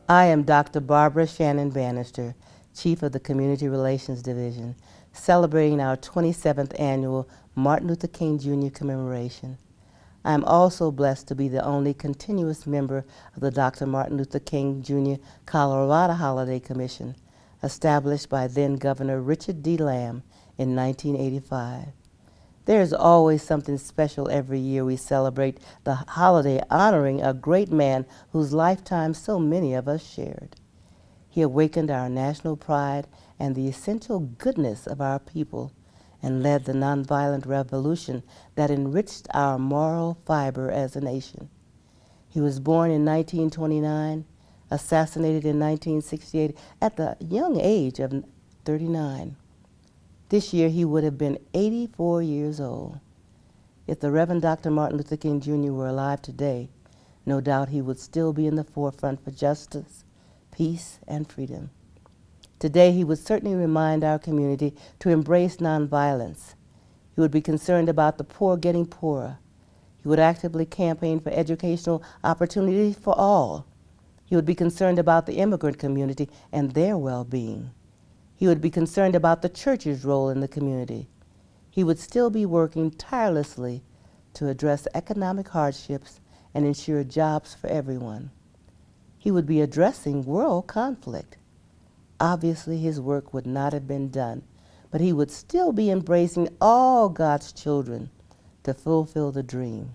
I am Dr. Barbara Shannon Bannister, Chief of the Community Relations Division, celebrating our 27th annual Martin Luther King Jr. commemoration. I am also blessed to be the only continuous member of the Dr. Martin Luther King Jr. Colorado Holiday Commission, established by then Governor Richard D. Lamb in 1985. There is always something special every year we celebrate the holiday honoring a great man whose lifetime so many of us shared. He awakened our national pride and the essential goodness of our people and led the nonviolent revolution that enriched our moral fiber as a nation. He was born in 1929, assassinated in 1968 at the young age of 39. This year he would have been 84 years old. If the Reverend Dr. Martin Luther King Jr. were alive today, no doubt he would still be in the forefront for justice, peace, and freedom. Today he would certainly remind our community to embrace nonviolence. He would be concerned about the poor getting poorer. He would actively campaign for educational opportunities for all. He would be concerned about the immigrant community and their well-being. He would be concerned about the church's role in the community. He would still be working tirelessly to address economic hardships and ensure jobs for everyone. He would be addressing world conflict. Obviously, his work would not have been done, but he would still be embracing all God's children to fulfill the dream.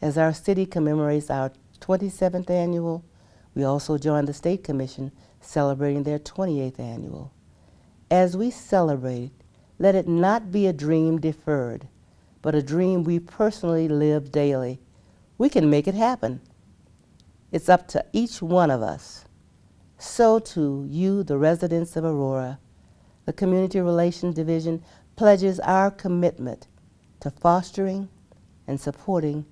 As our city commemorates our 27th annual, we also join the State Commission celebrating their 28th annual. As we celebrate, let it not be a dream deferred, but a dream we personally live daily. We can make it happen. It's up to each one of us. So too, you, the residents of Aurora, the Community Relations Division pledges our commitment to fostering and supporting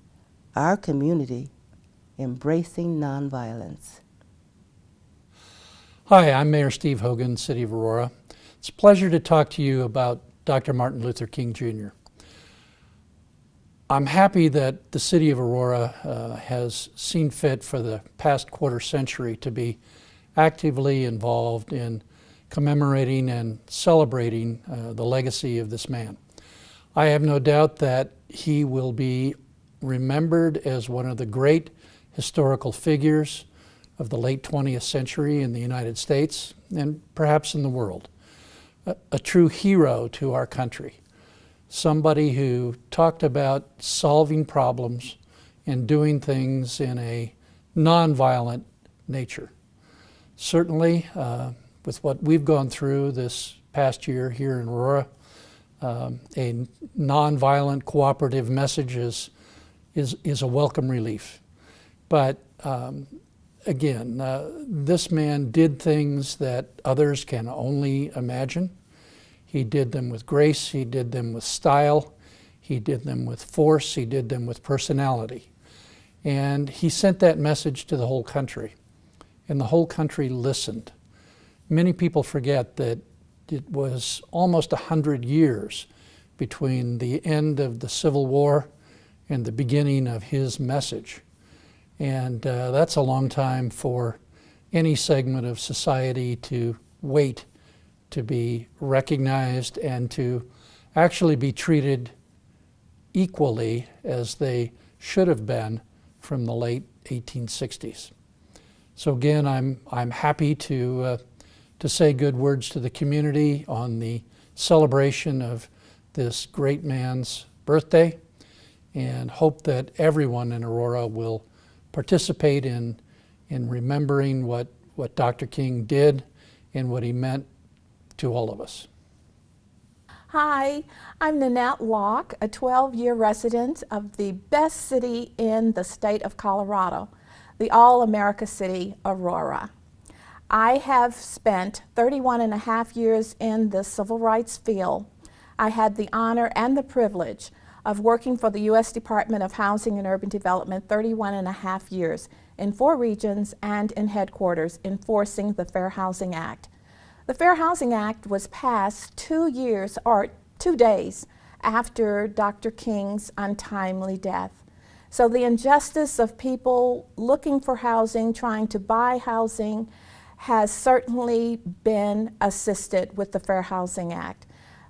our community, embracing nonviolence. Hi, I'm Mayor Steve Hogan, City of Aurora. It's a pleasure to talk to you about Dr. Martin Luther King Jr. I'm happy that the City of Aurora has seen fit for the past quarter century to be actively involved in commemorating and celebrating the legacy of this man. I have no doubt that he will be remembered as one of the great historical figures of the late 20th century in the United States and perhaps in the world. A true hero to our country, somebody who talked about solving problems and doing things in a nonviolent nature. Certainly, with what we've gone through this past year here in Aurora, a nonviolent cooperative message is a welcome relief. But again, this man did things that others can only imagine. He did them with grace, he did them with style, he did them with force, he did them with personality. And he sent that message to the whole country, and the whole country listened. Many people forget that it was almost 100 years between the end of the Civil War and the beginning of his message. And that's a long time for any segment of society to wait to be recognized and to actually be treated equally as they should have been from the late 1860s. So again, I'm happy to say good words to the community on the celebration of this great man's birthday, and hope that everyone in Aurora will participate in remembering what Dr. King did and what he meant to all of us. Hi, I'm Nanette Locke, a 12-year resident of the best city in the state of Colorado, the All-America city, Aurora. I have spent 31 and a half years in the civil rights field. I had the honor and the privilege of working for the U.S. Department of Housing and Urban Development 31 and a half years in 4 regions and in headquarters enforcing the Fair Housing Act. The Fair Housing Act was passed 2 days after Dr. King's untimely death. So the injustice of people looking for housing, trying to buy housing, has certainly been assisted with the Fair Housing Act.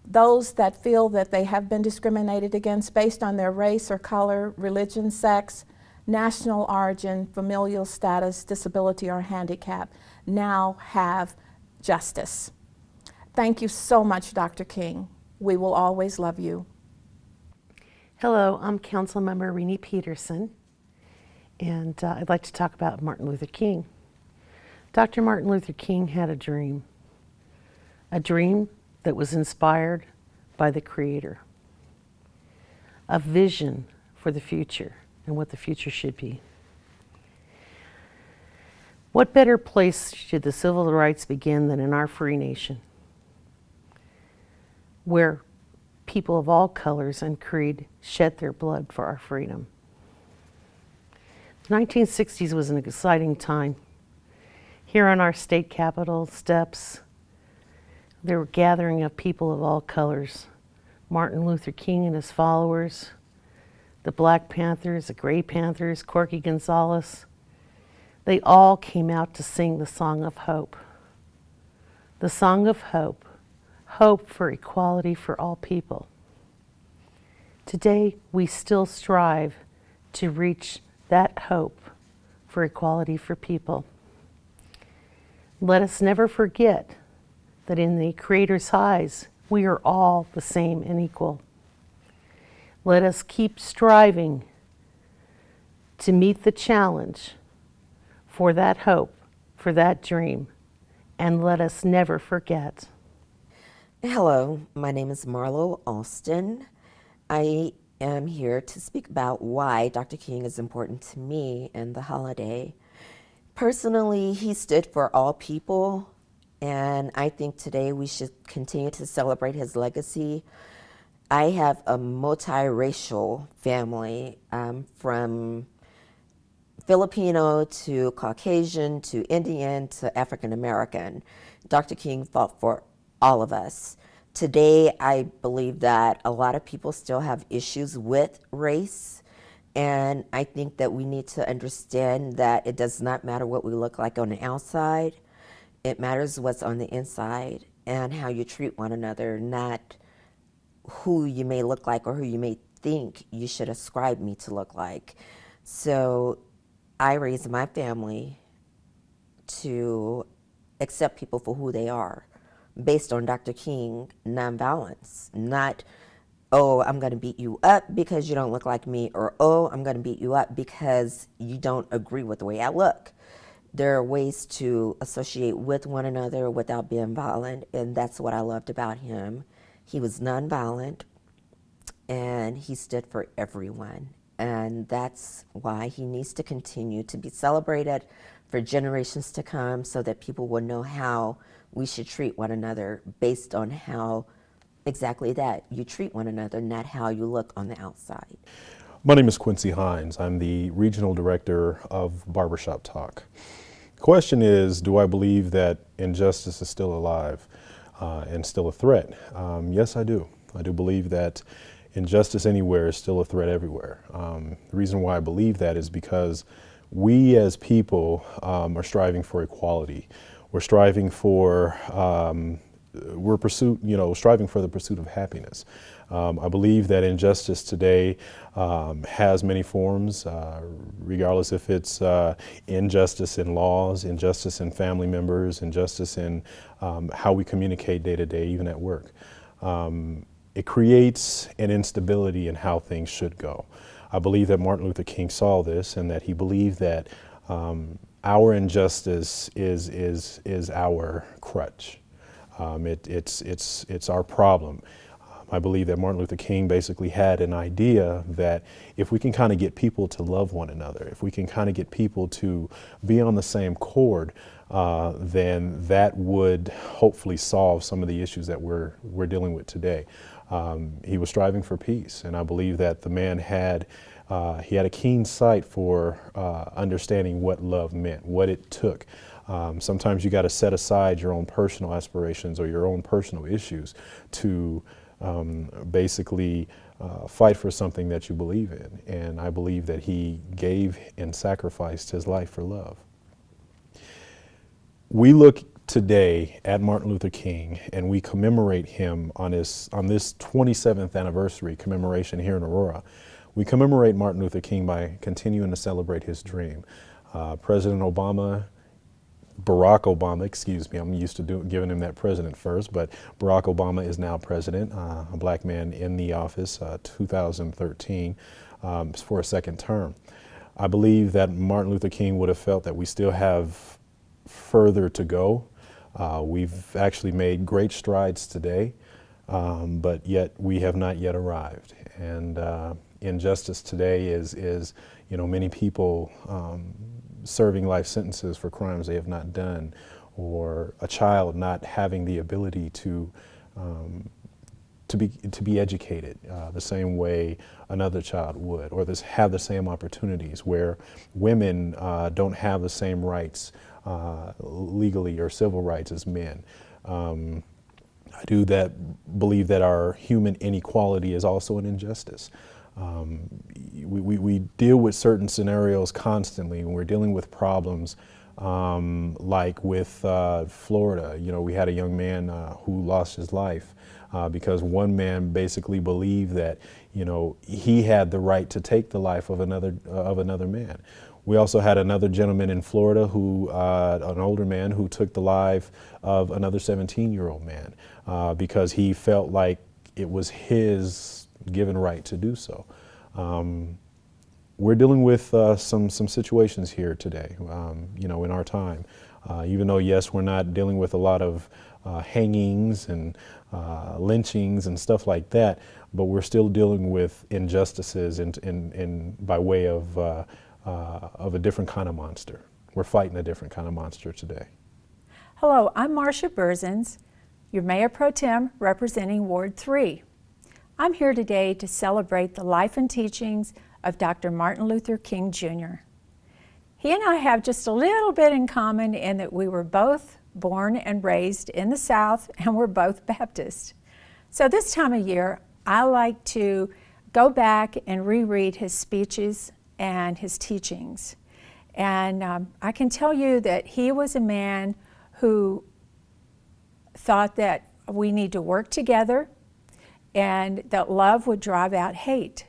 Those that feel that they have been discriminated against based on their race or color, religion, sex, national origin, familial status, disability, or handicap now have justice. Thank you so much, Dr. King. We will always love you. Hello, I'm Councilmember Renee Peterson, and I'd like to talk about Martin Luther King. Dr. Martin Luther King had a dream that was inspired by the Creator, a vision for the future and what the future should be. What better place should the civil rights begin than in our free nation, where people of all colors and creed shed their blood for our freedom. The 1960s was an exciting time. Here on our state capitol steps, there were a gathering of people of all colors. Martin Luther King and his followers, the Black Panthers, the Gray Panthers, Corky Gonzalez, they all came out to sing the song of hope. The song of hope. Hope for equality for all people. Today, we still strive to reach that hope for equality for people. Let us never forget that in the Creator's eyes, we are all the same and equal. Let us keep striving to meet the challenge for that hope, for that dream, and let us never forget. Hello, my name is Marlo Alston. I am here to speak about why Dr. King is important to me and the holiday. Personally, he stood for all people, and I think today we should continue to celebrate his legacy. I have a multiracial family, from Filipino to Caucasian to Indian to African American. Dr. King fought for all of us. Today, I believe that a lot of people still have issues with race, and I think that we need to understand that it does not matter what we look like on the outside. It matters what's on the inside and how you treat one another, not who you may look like or who you may think you should ascribe me to look like. So I raised my family to accept people for who they are, based on Dr. King nonviolence, not, oh, I'm going to beat you up because you don't look like me, or oh, I'm going to beat you up because you don't agree with the way I look. There are ways to associate with one another without being violent, and that's what I loved about him. He was nonviolent, and he stood for everyone, and that's why he needs to continue to be celebrated for generations to come, so that people will know how we should treat one another based on how exactly that you treat one another, not how you look on the outside. My name is Quincy Hines. I'm the Regional Director of Barbershop Talk. The question is, do I believe that injustice is still alive and still a threat? Yes, I do. I do believe that injustice anywhere is still a threat everywhere. The reason why I believe that is because we as people are striving for equality. We're striving for striving for the pursuit of happiness. I believe that injustice today has many forms, regardless if it's injustice in laws, injustice in family members, injustice in how we communicate day to day, even at work. It creates an instability in how things should go. I believe that Martin Luther King saw this, and that he believed that our injustice is our crutch. It's our problem. I believe that Martin Luther King basically had an idea that if we can kind of get people to love one another, if we can kind of get people to be on the same chord, then that would hopefully solve some of the issues that we're dealing with today. He was striving for peace, and I believe that the man had a keen sight for understanding what love meant, what it took. Sometimes you got to set aside your own personal aspirations or your own personal issues to basically fight for something that you believe in. And I believe that he gave and sacrificed his life for love. We look today at Martin Luther King and we commemorate him on this 27th anniversary commemoration here in Aurora. We commemorate Martin Luther King by continuing to celebrate his dream. President Obama, Barack Obama, excuse me, I'm used to giving him that president first, but Barack Obama is now president, a black man in the office, 2013, for a second term. I believe that Martin Luther King would have felt that we still have further to go. We've actually made great strides today, but yet we have not yet arrived. And injustice today is many people serving life sentences for crimes they have not done, or a child not having the ability to be educated the same way another child would, or have the same opportunities, where women don't have the same rights legally or civil rights as men. I do believe that our human inequality is also an injustice. We deal with certain scenarios constantly when we're dealing with problems, like with Florida. We had a young man who lost his life because one man basically believed that he had the right to take the life of another man. We also had another gentleman in Florida an older man who took the life of another 17-year-old man because he felt like it was his given right to do so. We're dealing with some situations here today, in our time. Even though, yes, we're not dealing with a lot of hangings and lynchings and stuff like that, but we're still dealing with injustices by way of a different kind of monster. We're fighting a different kind of monster today. Hello, I'm Marcia Berzins, your Mayor Pro Tem representing Ward 3. I'm here today to celebrate the life and teachings of Dr. Martin Luther King Jr. He and I have just a little bit in common in that we were both born and raised in the South, and we're both Baptist. So this time of year, I like to go back and reread his speeches and his teachings. And I can tell you that he was a man who thought that we need to work together and that love would drive out hate.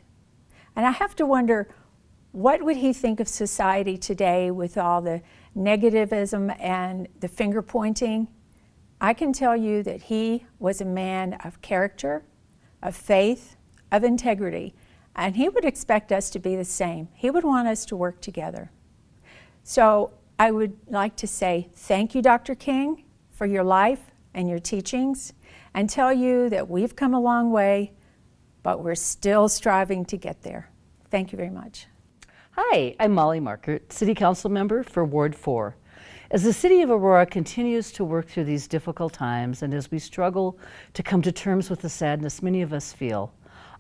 And I have to wonder, what would he think of society today with all the negativism and the finger pointing? I can tell you that he was a man of character, of faith, of integrity, and he would expect us to be the same. He would want us to work together. So I would like to say thank you, Dr. King, for your life and your teachings, and tell you that we've come a long way, but we're still striving to get there. Thank you very much. Hi, I'm Molly Markert, City Council Member for Ward 4. As the City of Aurora continues to work through these difficult times and as we struggle to come to terms with the sadness many of us feel,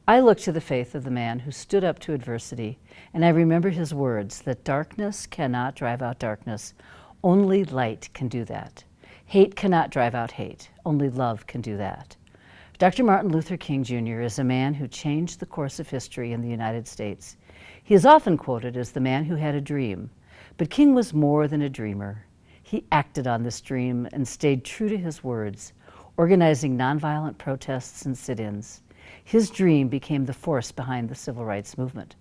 I look to the faith of the man who stood up to adversity, and I remember his words that darkness cannot drive out darkness, only light can do that. Hate cannot drive out hate, only love can do that. Dr. Martin Luther King Jr. is a man who changed the course of history in the United States. He is often quoted as the man who had a dream, but King was more than a dreamer. He acted on this dream and stayed true to his words, organizing nonviolent protests and sit-ins. His dream became the force behind the civil rights movement.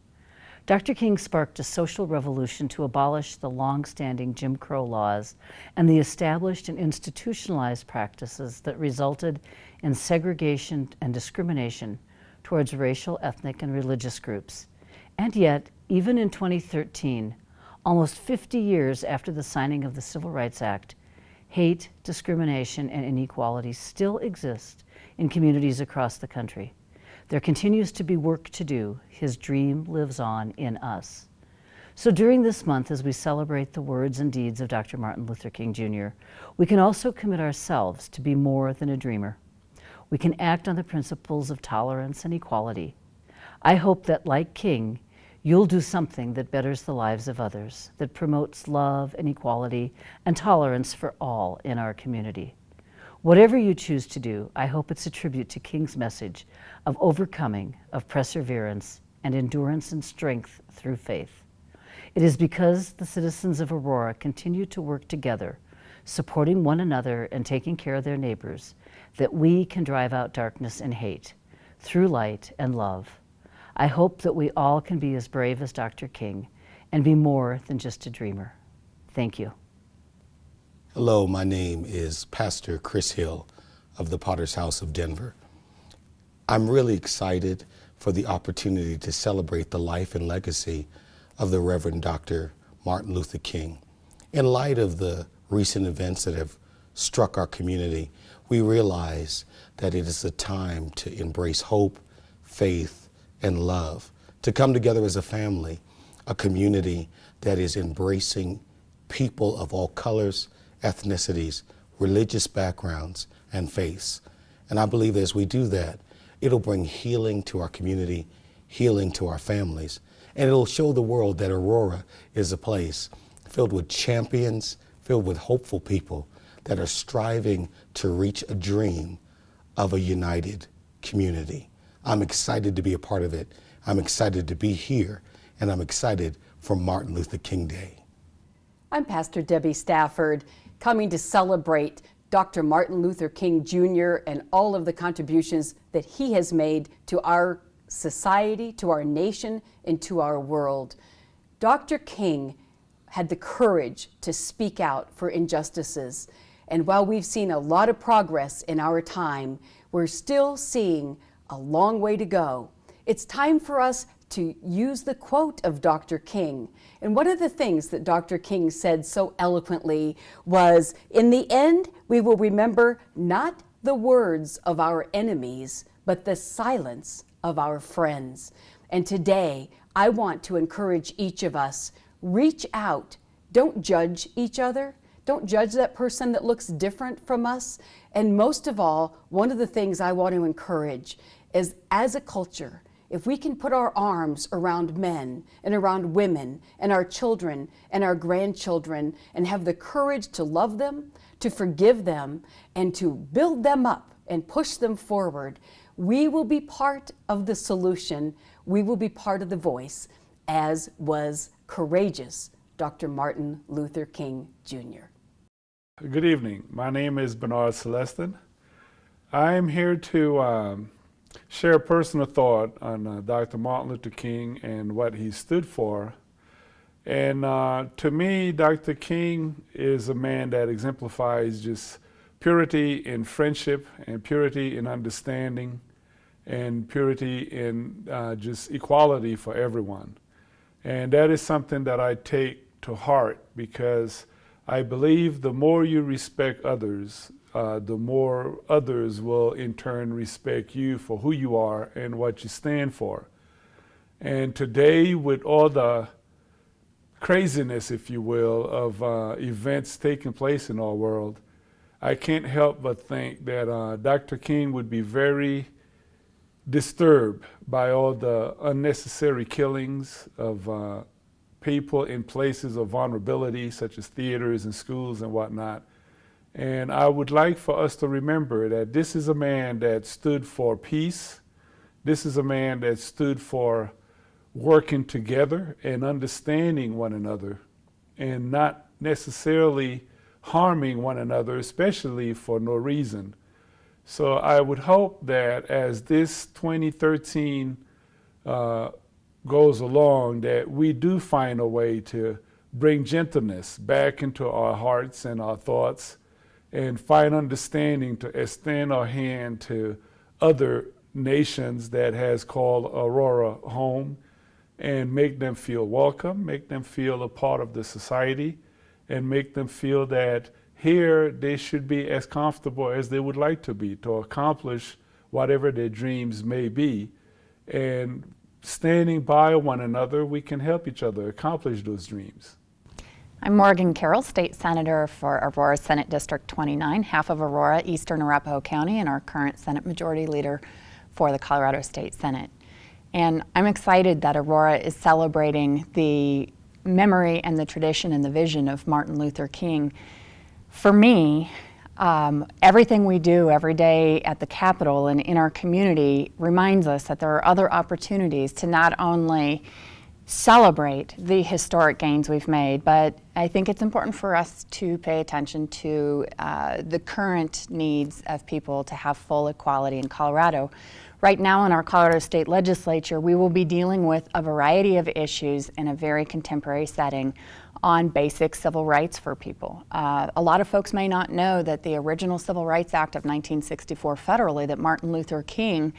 Dr. King sparked a social revolution to abolish the long-standing Jim Crow laws and the established and institutionalized practices that resulted in segregation and discrimination towards racial, ethnic, and religious groups. And yet, even in 2013, almost 50 years after the signing of the Civil Rights Act, hate, discrimination, and inequality still exist in communities across the country. There continues to be work to do. His dream lives on in us. So during this month, as we celebrate the words and deeds of Dr. Martin Luther King Jr., we can also commit ourselves to be more than a dreamer. We can act on the principles of tolerance and equality. I hope that, like King, you'll do something that betters the lives of others, that promotes love and equality and tolerance for all in our community. Whatever you choose to do, I hope it's a tribute to King's message of overcoming, of perseverance, and endurance and strength through faith. It is because the citizens of Aurora continue to work together, supporting one another and taking care of their neighbors, that we can drive out darkness and hate through light and love. I hope that we all can be as brave as Dr. King and be more than just a dreamer. Thank you. Hello, my name is Pastor Chris Hill of the Potter's House of Denver. I'm really excited for the opportunity to celebrate the life and legacy of the Reverend Dr. Martin Luther King. In light of the recent events that have struck our community, we realize that it is a time to embrace hope, faith, and love, to come together as a family, a community that is embracing people of all colors, ethnicities, religious backgrounds, and faiths. And I believe as we do that, it'll bring healing to our community, healing to our families, and it'll show the world that Aurora is a place filled with champions, filled with hopeful people that are striving to reach a dream of a united community. I'm excited to be a part of it. I'm excited to be here, and I'm excited for Martin Luther King Day. I'm Pastor Debbie Stafford, coming to celebrate Dr. Martin Luther King Jr. and all of the contributions that he has made to our society, to our nation, and to our world. Dr. King had the courage to speak out for injustices. And while we've seen a lot of progress in our time, we're still seeing a long way to go. It's time for us to use the quote of Dr. King. And one of the things that Dr. King said so eloquently was, "In the end, we will remember not the words of our enemies, but the silence of our friends." And today, I want to encourage each of us, reach out. Don't judge each other. Don't judge that person that looks different from us. And most of all, one of the things I want to encourage is, as a culture, if we can put our arms around men and around women and our children and our grandchildren and have the courage to love them, to forgive them, and to build them up and push them forward, we will be part of the solution. We will be part of the voice, as was courageous Dr. Martin Luther King Jr. Good evening. My name is Bernard Celestin. I'm here to share a personal thought on Dr. Martin Luther King and what he stood for. And to me, Dr. King is a man that exemplifies just purity in friendship and purity in understanding and purity in just equality for everyone. And that is something that I take to heart, because I believe the more you respect others, the more others will in turn respect you for who you are and what you stand for. And today, with all the craziness, if you will, of events taking place in our world, I can't help but think that Dr. King would be very disturbed by all the unnecessary killings of people in places of vulnerability, such as theaters and schools and whatnot. And I would like for us to remember that this is a man that stood for peace. This is a man that stood for working together and understanding one another and not necessarily harming one another, especially for no reason. So I would hope that as this 2013 goes along, that we do find a way to bring gentleness back into our hearts and our thoughts, and find understanding to extend our hand to other nations that has called Aurora home, and make them feel welcome, make them feel a part of the society, and make them feel that here they should be as comfortable as they would like to be to accomplish whatever their dreams may be. And standing by one another, we can help each other accomplish those dreams. I'm Morgan Carroll, State Senator for Aurora Senate District 29, half of Aurora, Eastern Arapahoe County, and our current Senate Majority Leader for the Colorado State Senate. And I'm excited that Aurora is celebrating the memory and the tradition and the vision of Martin Luther King. For me, Everything we do every day at the Capitol and in our community reminds us that there are other opportunities to not only celebrate the historic gains we've made, but I think it's important for us to pay attention to the current needs of people to have full equality in Colorado. Right now in our Colorado State Legislature, we will be dealing with a variety of issues in a very contemporary setting on basic civil rights for people. A lot of folks may not know that the original Civil Rights Act of 1964 federally that Martin Luther King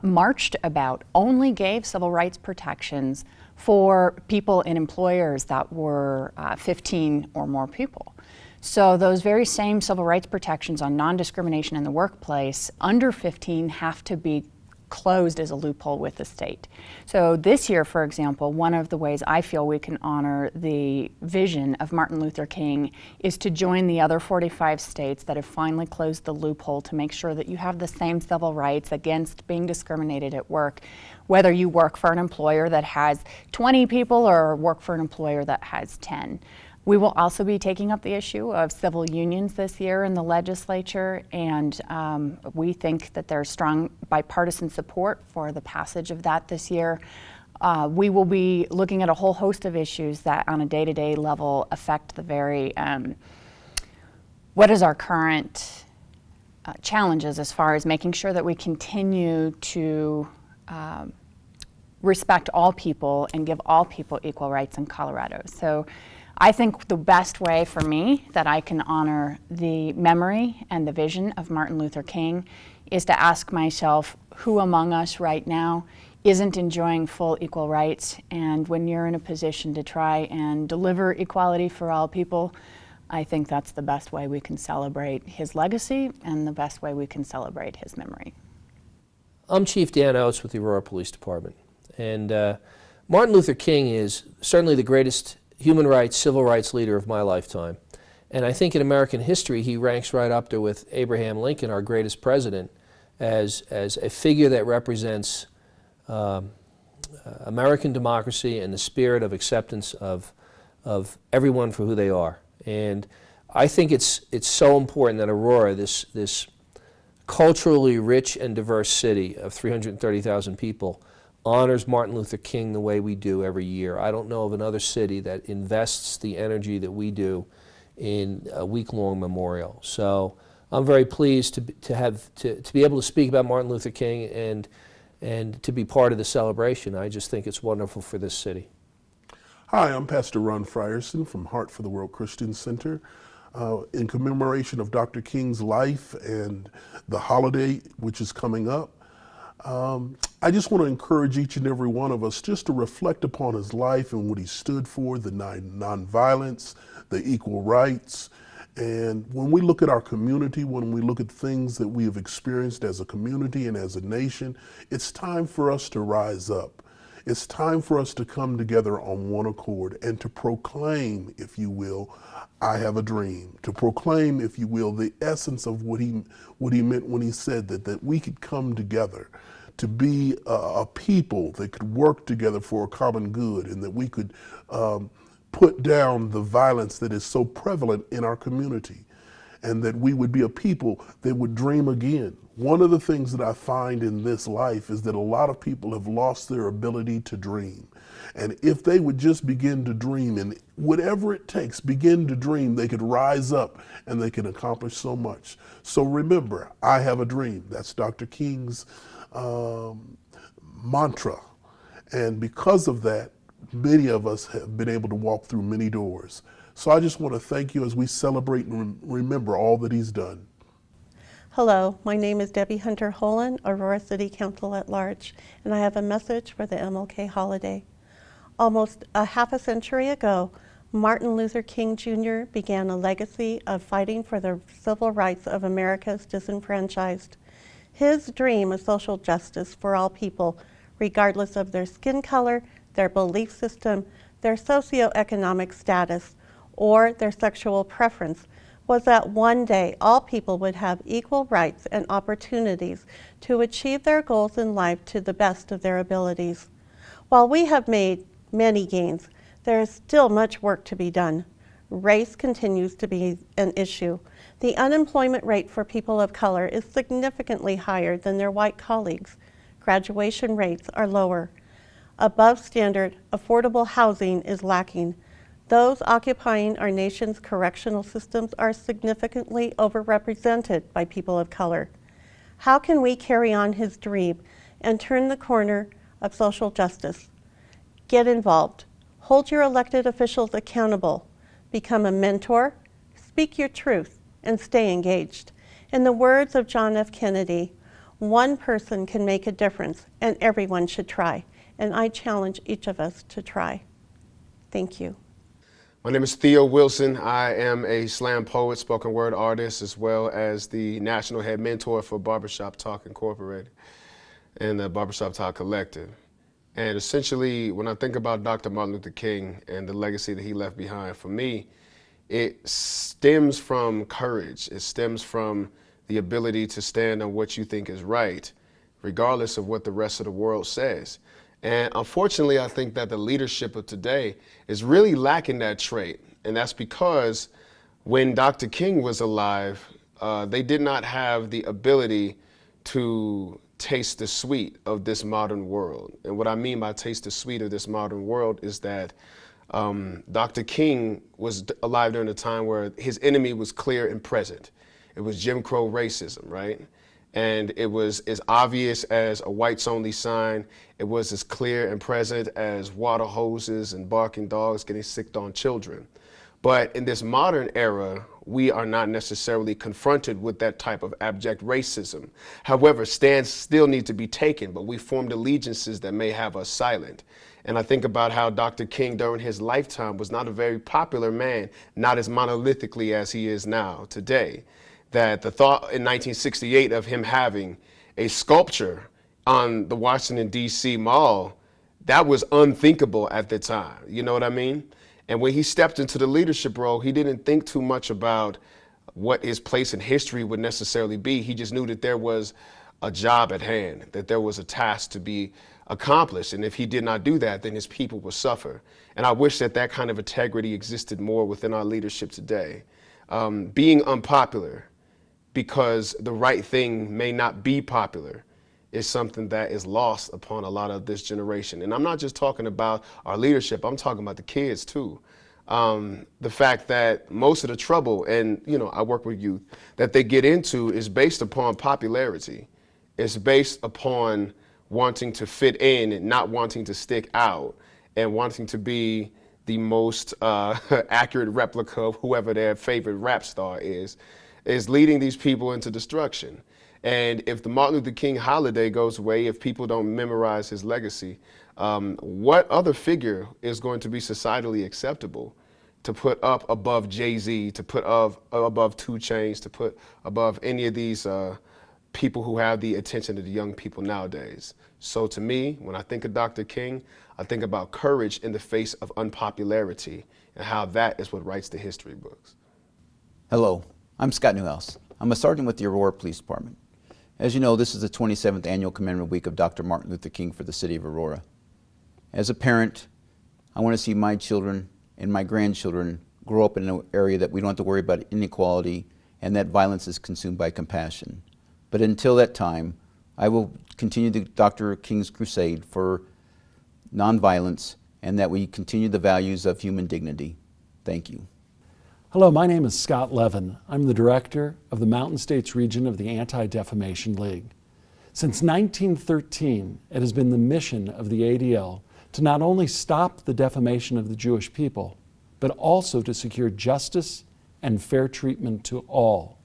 marched about only gave civil rights protections for people in employers that were 15 or more people. So those very same civil rights protections on non-discrimination in the workplace under 15 have to be closed as a loophole with the state. So this year, for example, one of the ways I feel we can honor the vision of Martin Luther King is to join the other 45 states that have finally closed the loophole to make sure that you have the same civil rights against being discriminated at work, whether you work for an employer that has 20 people or work for an employer that has 10. We will also be taking up the issue of civil unions this year in the legislature, and we think that there's strong bipartisan support for the passage of that this year. We will be looking at a whole host of issues that on a day-to-day level affect the very, what is our current challenges as far as making sure that we continue to respect all people and give all people equal rights in Colorado. So I think the best way for me that I can honor the memory and the vision of Martin Luther King is to ask myself, who among us right now isn't enjoying full equal rights? And when you're in a position to try and deliver equality for all people, I think that's the best way we can celebrate his legacy and the best way we can celebrate his memory. I'm Chief Dan Oates with the Aurora Police Department. And Martin Luther King is certainly the greatest human rights, civil rights leader of my lifetime. And I think in American history, he ranks right up there with Abraham Lincoln, our greatest president, as a figure that represents American democracy and the spirit of acceptance of everyone for who they are. And I think it's so important that Aurora, this culturally rich and diverse city of 330,000 people, honors Martin Luther King the way we do every year. I don't know of another city that invests the energy that we do in a week-long memorial. So I'm very pleased to be able to speak about Martin Luther King and to be part of the celebration. I just think it's wonderful for this city. Hi, I'm Pastor Ron Frierson from Heart for the World Christian Center. In commemoration of Dr. King's life and the holiday which is coming up, I just want to encourage each and every one of us just to reflect upon his life and what he stood for, the nonviolence, the equal rights. And when we look at our community, when we look at things that we have experienced as a community and as a nation, it's time for us to rise up. It's time for us to come together on one accord and to proclaim, if you will, I have a dream. To proclaim, if you will, the essence of what he meant when he said that we could come together to be a people that could work together for a common good, and that we could put down the violence that is so prevalent in our community, and that we would be a people that would dream again. One of the things that I find in this life is that a lot of people have lost their ability to dream. And if they would just begin to dream, and whatever it takes, begin to dream, they could rise up and they can accomplish so much. So remember, I have a dream. That's Dr. King's mantra. And because of that, many of us have been able to walk through many doors. So I just want to thank you as we celebrate and remember all that he's done. Hello, my name is Debbie Hunter Holen, Aurora City Council at Large, and I have a message for the MLK holiday. Almost a half a century ago, Martin Luther King Jr. began a legacy of fighting for the civil rights of America's disenfranchised. His dream of social justice for all people, regardless of their skin color, their belief system, their socioeconomic status, or their sexual preference, was that one day all people would have equal rights and opportunities to achieve their goals in life to the best of their abilities. While we have made many gains, there is still much work to be done. Race continues to be an issue. The unemployment rate for people of color is significantly higher than their white colleagues. Graduation rates are lower. Above standard, affordable housing is lacking. Those occupying our nation's correctional systems are significantly overrepresented by people of color. How can we carry on his dream and turn the corner of social justice? Get involved. Hold your elected officials accountable. Become a mentor. Speak your truth and stay engaged. In the words of John F. Kennedy, one person can make a difference and everyone should try. And I challenge each of us to try. Thank you. My name is Theo Wilson. I am a slam poet, spoken word artist, as well as the national head mentor for Barbershop Talk Incorporated and the Barbershop Talk Collective. And essentially, when I think about Dr. Martin Luther King and the legacy that he left behind, for me, it stems from courage. It stems from the ability to stand on what you think is right, regardless of what the rest of the world says. And unfortunately, I think that the leadership of today is really lacking that trait. And that's because when Dr. King was alive, they did not have the ability to taste the sweet of this modern world. And what I mean by taste the sweet of this modern world is that Dr. King was alive during a time where his enemy was clear and present. It was Jim Crow racism, right? And it was as obvious as a whites only sign. It was as clear and present as water hoses and barking dogs getting sicked on children. But in this modern era, we are not necessarily confronted with that type of abject racism. However, stands still need to be taken, but we formed allegiances that may have us silent. And I think about how Dr. King during his lifetime was not a very popular man, not as monolithically as he is now today. That the thought in 1968 of him having a sculpture on the Washington, D.C. Mall, that was unthinkable at the time. You know what I mean? And when he stepped into the leadership role, he didn't think too much about what his place in history would necessarily be. He just knew that there was a job at hand, that there was a task to be accomplished. And if he did not do that, then his people would suffer. And I wish that that kind of integrity existed more within our leadership today. Being unpopular because the right thing may not be popular is something that is lost upon a lot of this generation. And I'm not just talking about our leadership, I'm talking about the kids too. The fact that most of the trouble, and I work with youth, that they get into is based upon popularity. It's based upon wanting to fit in and not wanting to stick out and wanting to be the most accurate replica of whoever their favorite rap star is leading these people into destruction. And if the Martin Luther King holiday goes away, if people don't memorize his legacy, what other figure is going to be societally acceptable to put up above Jay-Z, to put above 2 Chainz, to put above any of these people who have the attention of the young people nowadays? So to me, when I think of Dr. King, I think about courage in the face of unpopularity and how that is what writes the history books. Hello. I'm Scott Newhouse. I'm a sergeant with the Aurora Police Department. As you know, this is the 27th annual commemorative week of Dr. Martin Luther King for the city of Aurora. As a parent, I want to see my children and my grandchildren grow up in an area that we don't have to worry about inequality and that violence is consumed by compassion. But until that time, I will continue Dr. King's crusade for nonviolence and that we continue the values of human dignity. Thank you. Hello, my name is Scott Levin. I'm the director of the Mountain States region of the Anti-Defamation League. Since 1913, it has been the mission of the ADL to not only stop the defamation of the Jewish people, but also to secure justice and fair treatment to all.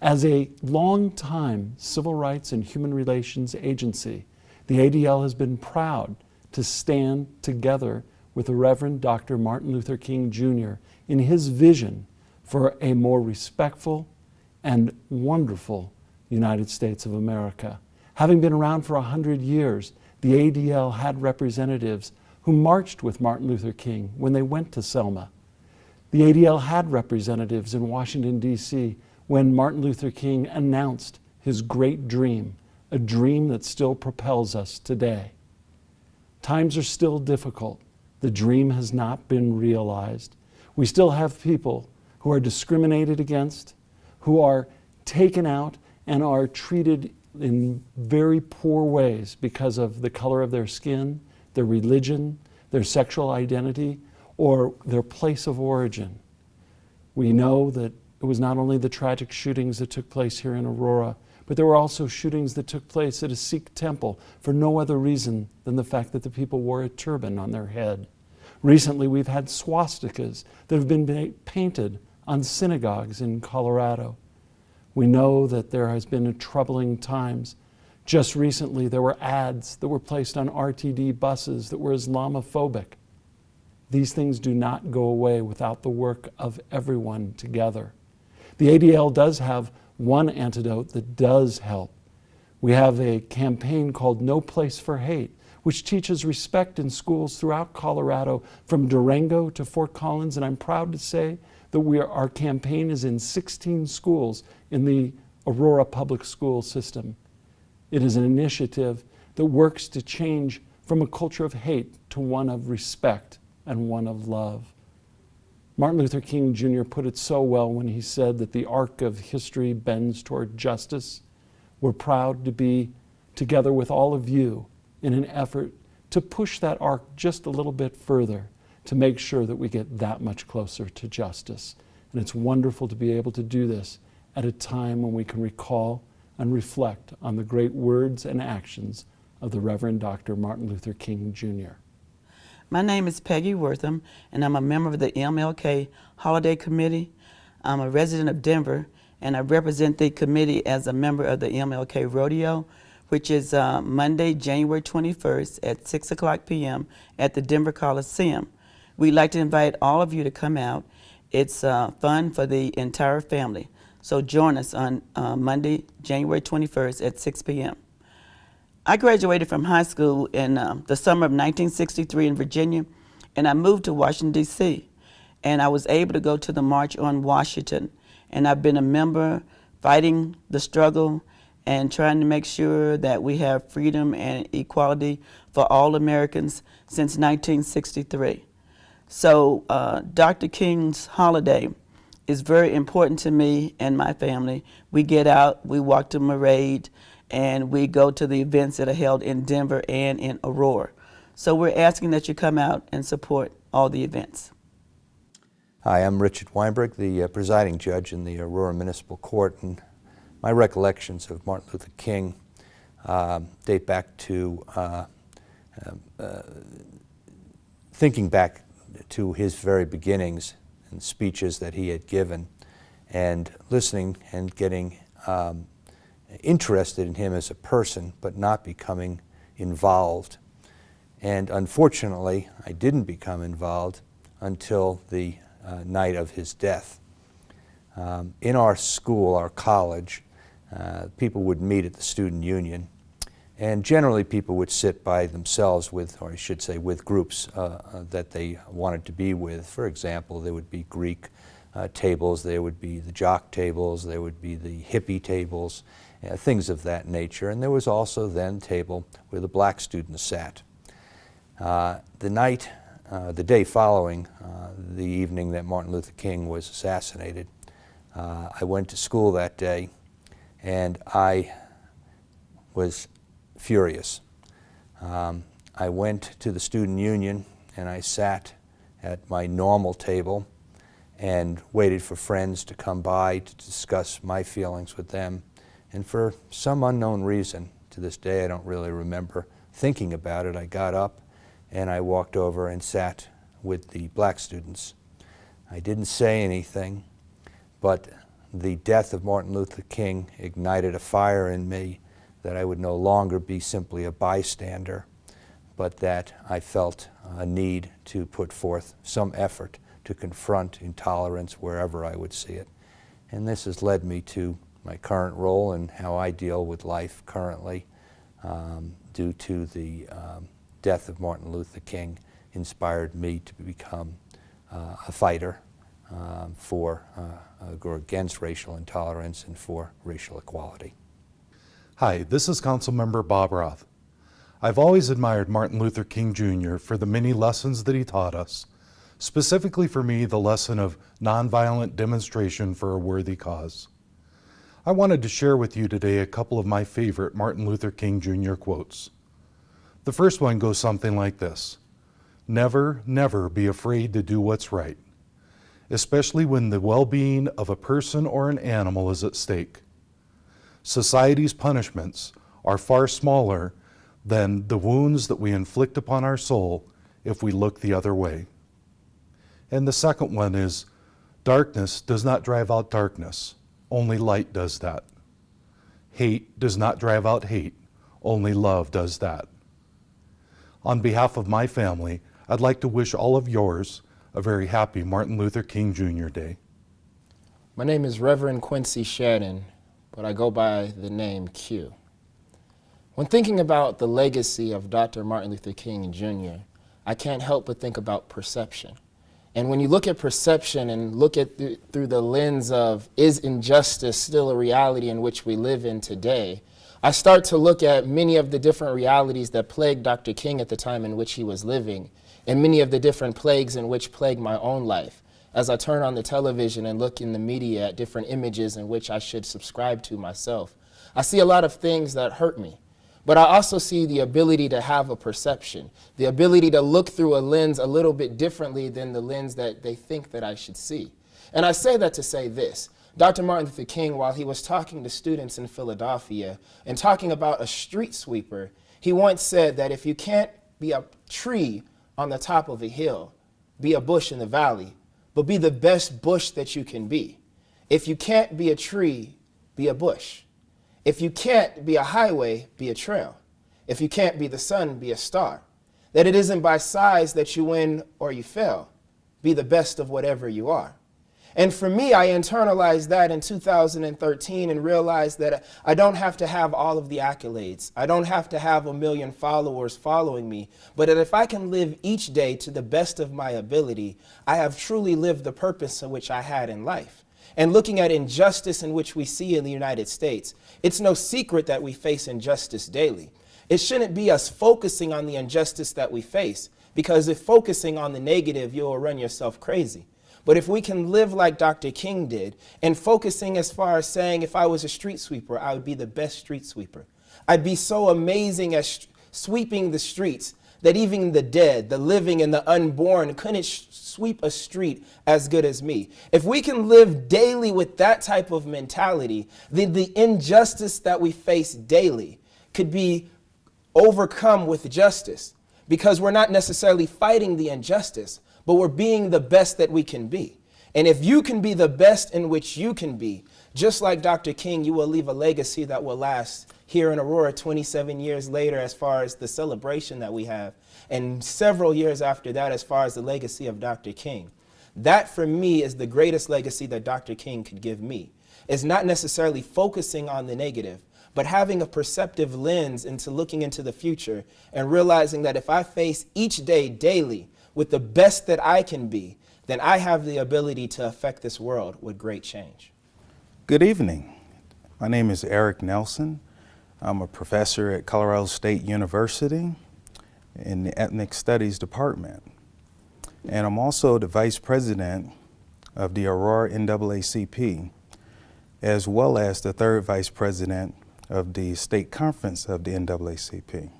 As a long-time civil rights and human relations agency, the ADL has been proud to stand together with the Reverend Dr. Martin Luther King Jr. in his vision for a more respectful and wonderful United States of America. Having been around for 100 years, the ADL had representatives who marched with Martin Luther King when they went to Selma. The ADL had representatives in Washington, D.C. when Martin Luther King announced his great dream, a dream that still propels us today. Times are still difficult. The dream has not been realized. We still have people who are discriminated against, who are taken out and are treated in very poor ways because of the color of their skin, their religion, their sexual identity, or their place of origin. We know that it was not only the tragic shootings that took place here in Aurora, but there were also shootings that took place at a Sikh temple for no other reason than the fact that the people wore a turban on their head. Recently, we've had swastikas that have been painted on synagogues in Colorado. We know that there has been troubling times. Just recently, there were ads that were placed on RTD buses that were Islamophobic. These things do not go away without the work of everyone together. The ADL does have one antidote that does help. We have a campaign called No Place for Hate, which teaches respect in schools throughout Colorado, from Durango to Fort Collins, and I'm proud to say that our campaign is in 16 schools in the Aurora public school system. It is an initiative that works to change from a culture of hate to one of respect and one of love. Martin Luther King Jr. put it so well when he said that the arc of history bends toward justice. We're proud to be together with all of you in an effort to push that arc just a little bit further to make sure that we get that much closer to justice. And it's wonderful to be able to do this at a time when we can recall and reflect on the great words and actions of the Reverend Dr. Martin Luther King Jr. My name is Peggy Wortham, and I'm a member of the MLK Holiday Committee. I'm a resident of Denver, and I represent the committee as a member of the MLK Rodeo, which is Monday, January 21st at 6 o'clock p.m. at the Denver Coliseum. We'd like to invite all of you to come out. It's fun for the entire family. So join us on Monday, January 21st at 6 p.m. I graduated from high school in the summer of 1963 in Virginia, and I moved to Washington, D.C., and I was able to go to the March on Washington. And I've been a member fighting the struggle and trying to make sure that we have freedom and equality for all Americans since 1963. So Dr. King's holiday is very important to me and my family. We get out, we walk to Parade, and we go to the events that are held in Denver and in Aurora. So we're asking that you come out and support all the events. Hi, I'm Richard Weinberg, the presiding judge in the Aurora Municipal Court, and my recollections of Martin Luther King date back to thinking back to his very beginnings and speeches that he had given, and listening and getting interested in him as a person, but not becoming involved. And unfortunately, I didn't become involved until the night of his death. In our school, our college, people would meet at the student union, and generally people would sit by themselves with, or I should say, with groups that they wanted to be with. For example, there would be Greek tables, there would be the jock tables, there would be the hippie tables, things of that nature. And there was also then a table where the black students sat. The day following the evening that Martin Luther King was assassinated, I went to school that day, and I was furious. I went to the student union, and I sat at my normal table and waited for friends to come by to discuss my feelings with them. And for some unknown reason, to this day I don't really remember thinking about it, I got up and I walked over and sat with the black students. I didn't say anything, but the death of Martin Luther King ignited a fire in me that I would no longer be simply a bystander, but that I felt a need to put forth some effort to confront intolerance wherever I would see it. And this has led me to my current role and how I deal with life currently, due to the death of Martin Luther King, inspired me to become a fighter against racial intolerance and for racial equality. Hi, this is Councilmember Bob Roth. I've always admired Martin Luther King Jr. for the many lessons that he taught us, specifically for me, the lesson of nonviolent demonstration for a worthy cause. I wanted to share with you today a couple of my favorite Martin Luther King Jr. quotes. The first one goes something like this: "Never, never be afraid to do what's right, especially when the well-being of a person or an animal is at stake. Society's punishments are far smaller than the wounds that we inflict upon our soul if we look the other way." And the second one is, "Darkness does not drive out darkness, only light does that. Hate does not drive out hate, only love does that." On behalf of my family, I'd like to wish all of yours a very happy Martin Luther King Jr. Day. My name is Reverend Quincy Shadden, but I go by the name Q. When thinking about the legacy of Dr. Martin Luther King Jr., I can't help but think about perception. And when you look at perception and look at through the lens of, is injustice still a reality in which we live in today, I start to look at many of the different realities that plagued Dr. King at the time in which he was living, and many of the different plagues in which plague my own life. As I turn on the television and look in the media at different images in which I should subscribe to myself, I see a lot of things that hurt me. But I also see the ability to have a perception, the ability to look through a lens a little bit differently than the lens that they think that I should see. And I say that to say this: Dr. Martin Luther King, while he was talking to students in Philadelphia and talking about a street sweeper, he once said that if you can't be a tree on the top of a hill, be a bush in the valley, but be the best bush that you can be. If you can't be a tree, be a bush. If you can't be a highway, be a trail. If you can't be the sun, be a star. That it isn't by size that you win or you fail. Be the best of whatever you are. And for me, I internalized that in 2013 and realized that I don't have to have all of the accolades. I don't have to have 1 million followers following me, but that if I can live each day to the best of my ability, I have truly lived the purpose in which I had in life. And looking at injustice in which we see in the United States, it's no secret that we face injustice daily. It shouldn't be us focusing on the injustice that we face, because if focusing on the negative, you'll run yourself crazy. But if we can live like Dr. King did, and focusing as far as saying, if I was a street sweeper, I would be the best street sweeper. I'd be so amazing at sweeping the streets that even the dead, the living, and the unborn couldn't sweep a street as good as me. If we can live daily with that type of mentality, then the injustice that we face daily could be overcome with justice, because we're not necessarily fighting the injustice, but we're being the best that we can be. And if you can be the best in which you can be, just like Dr. King, you will leave a legacy that will last here in Aurora 27 years later as far as the celebration that we have, and several years after that as far as the legacy of Dr. King. That for me is the greatest legacy that Dr. King could give me. It's not necessarily focusing on the negative, but having a perceptive lens into looking into the future and realizing that if I face each day daily with the best that I can be, then I have the ability to affect this world with great change. Good evening. My name is Eric Nelson. I'm a professor at Colorado State University in the Ethnic Studies Department. And I'm also the vice president of the Aurora NAACP, as well as the third vice president of the state conference of the NAACP.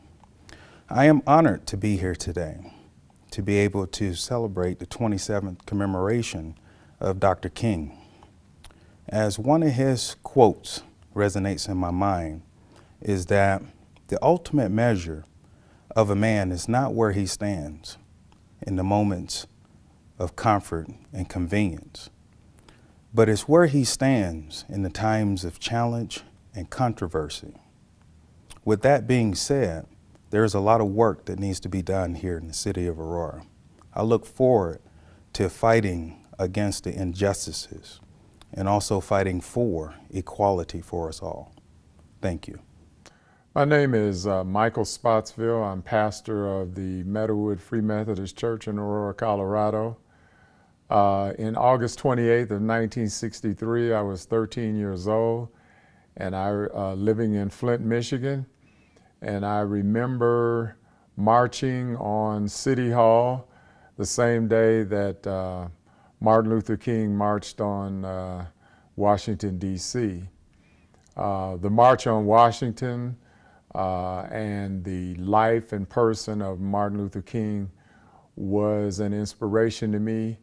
I am honored to be here today, to be able to celebrate the 27th commemoration of Dr. King. As one of his quotes resonates in my mind, is that the ultimate measure of a man is not where he stands in the moments of comfort and convenience, but it's where he stands in the times of challenge and controversy. With that being said, there's a lot of work that needs to be done here in the city of Aurora. I look forward to fighting against the injustices and also fighting for equality for us all. Thank you. My name is Michael Spotsville. I'm pastor of the Meadowwood Free Methodist Church in Aurora, Colorado. In August 28th of 1963, I was 13 years old, and I living in Flint, Michigan. And I remember marching on City Hall the same day that Martin Luther King marched on Washington, D.C. The March on Washington and the life and person of Martin Luther King was an inspiration to me,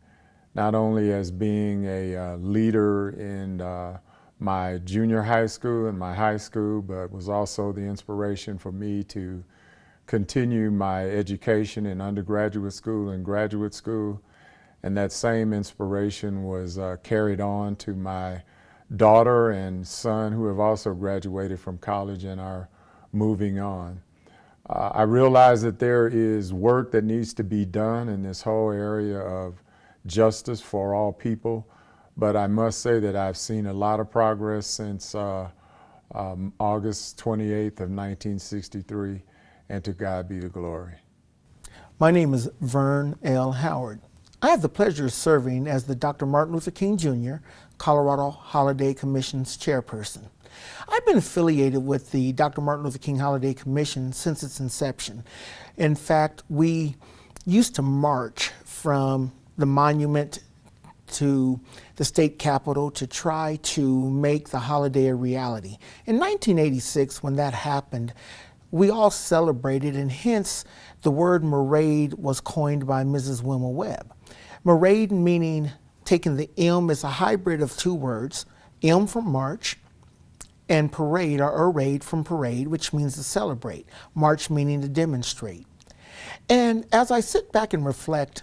not only as being a leader in my junior high school and my high school, but was also the inspiration for me to continue my education in undergraduate school and graduate school. And that same inspiration was carried on to my daughter and son, who have also graduated from college and are moving on. I realize that there is work that needs to be done in this whole area of justice for all people, but I must say that I've seen a lot of progress since August 28th of 1963, and to God be the glory. My name is Vern L. Howard. I have the pleasure of serving as the Dr. Martin Luther King Jr. Colorado Holiday Commission's chairperson. I've been affiliated with the Dr. Martin Luther King Holiday Commission since its inception. In fact, we used to march from the monument to the state capitol to try to make the holiday a reality. In 1986, when that happened, we all celebrated, and hence the word Marade was coined by Mrs. Wilma Webb. Marade meaning taking the M as a hybrid of two words, M from March, and parade or arrayed from parade, which means to celebrate. March meaning to demonstrate. And as I sit back and reflect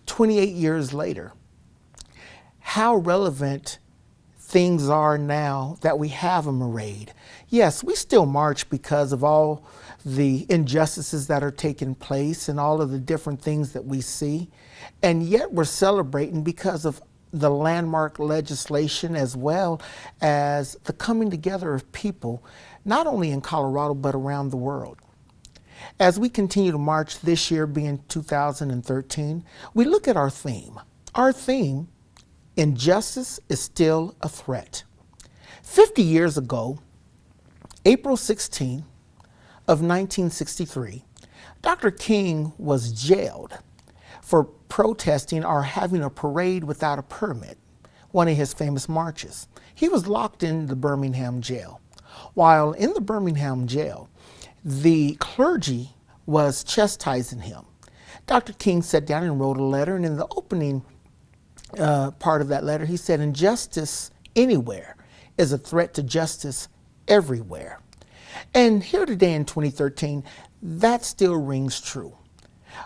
28 years later, how relevant things are now that we have a Marade. Yes, we still march because of all the injustices that are taking place and all of the different things that we see, and yet we're celebrating because of the landmark legislation as well as the coming together of people, not only in Colorado but around the world. As we continue to march this year, being 2013, we look at our theme. Our theme, injustice is still a threat. 50 years ago, April 16 of 1963, Dr. King was jailed for protesting or having a parade without a permit, one of his famous marches. He was locked in the Birmingham jail. While in the Birmingham jail, the clergy was chastising him. Dr. King sat down and wrote a letter, and in the opening part of that letter, he said, "Injustice anywhere is a threat to justice everywhere." And here today in 2013, that still rings true.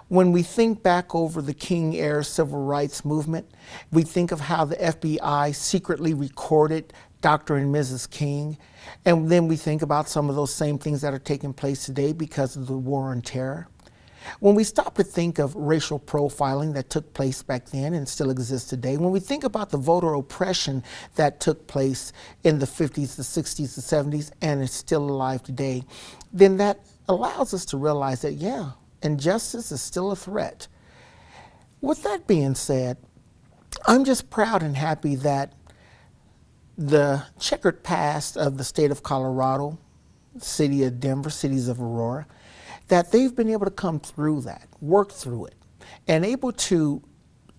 When we think back over the King-era civil rights movement, we think of how the FBI secretly recorded Dr. and Mrs. King, and then we think about some of those same things that are taking place today because of the war on terror. When we stop to think of racial profiling that took place back then and still exists today, when we think about the voter oppression that took place in the 50s, the 60s, the 70s, and is still alive today, then that allows us to realize that, yeah, injustice is still a threat. With that being said, I'm just proud and happy that the checkered past of the state of Colorado, city of Denver, cities of Aurora, that they've been able to come through that, work through it, and able to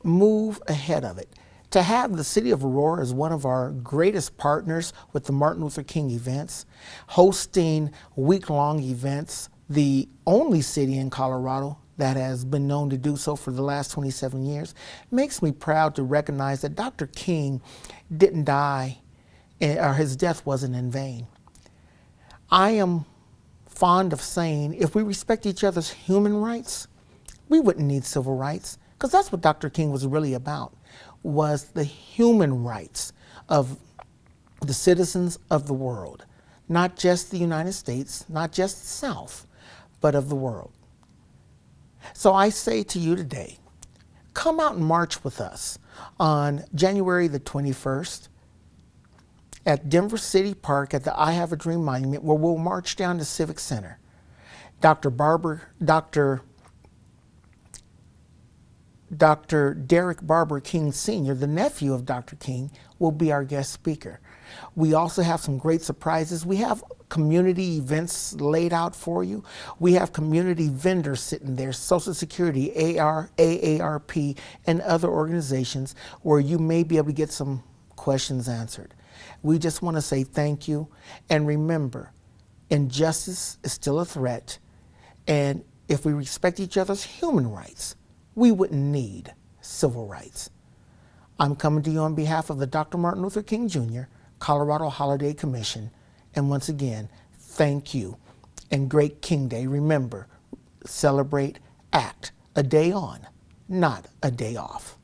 move ahead of it. To have the city of Aurora as one of our greatest partners with the Martin Luther King events, hosting week-long events, the only city in Colorado that has been known to do so for the last 27 years, makes me proud to recognize that Dr. King didn't die, or his death wasn't in vain. I am fond of saying, if we respect each other's human rights, we wouldn't need civil rights, because that's what Dr. King was really about, was the human rights of the citizens of the world, not just the United States, not just the South, but of the world. So I say to you today, come out and march with us on January the 21st at Denver City Park at the I Have a Dream Monument, where we'll march down to Civic Center. Dr. Derek Barber King Sr., the nephew of Dr. King, will be our guest speaker. We also have some great surprises. We have community events laid out for you. We have community vendors sitting there, Social Security, AARP, and other organizations where you may be able to get some questions answered. We just want to say thank you, and remember, injustice is still a threat, and if we respect each other's human rights, we wouldn't need civil rights. I'm coming to you on behalf of the Dr. Martin Luther King Jr. Colorado Holiday Commission, and once again, thank you. And great King Day, remember, celebrate, act, a day on, not a day off.